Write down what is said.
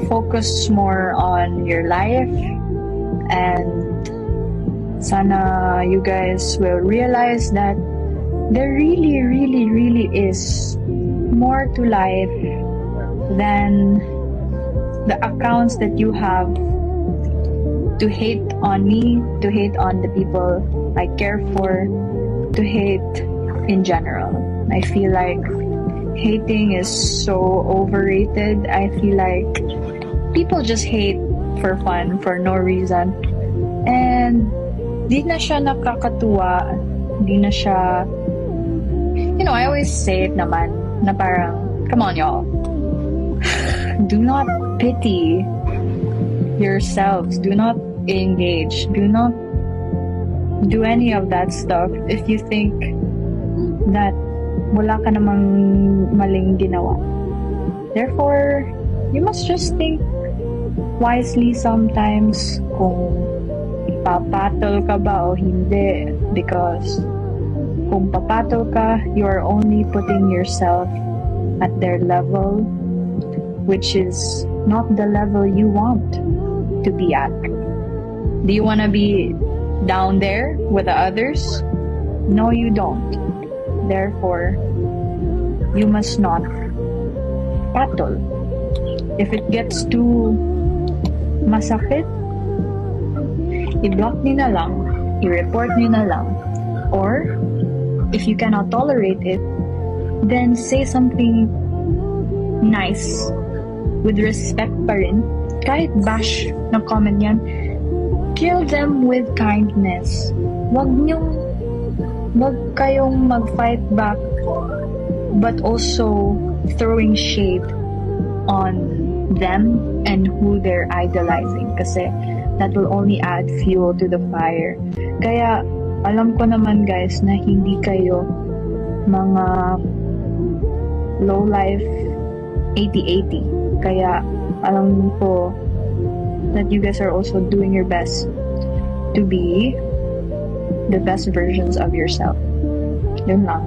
focus more on your life, and sana you guys will realize that there really, really, really is more to life than the accounts that you have to hate on me, to hate on the people I care for, to hate in general. I feel like hating is so overrated. I feel like people just hate for fun, for no reason. And di na siya nakakatuwa, di na siya, I always say it naman, na parang, come on y'all, do not pity yourselves, do not engage, do not do any of that stuff if you think that wala ka namang maling ginawa. Therefore, you must just think wisely sometimes kung papatol ka ba o hindi, because kung papatol ka, you are only putting yourself at their level, which is not the level you want to be at. Do you want to be down there with the others? No, you don't. Therefore, you must not patol. If it gets too masakit, i-block nyo na lang, i-report nyo na lang, or if you cannot tolerate it, then say something nice with respect pa rin. Kahit bash na comment yan, kill them with kindness. Wag kayong mag-fight back, but also throwing shade on them and who they're idolizing, kasi that will only add fuel to the fire. Kaya alam ko naman guys na hindi kayo mga low life 80-80. Kaya alam ko that you guys are also doing your best to be the best versions of yourself. Yun lang.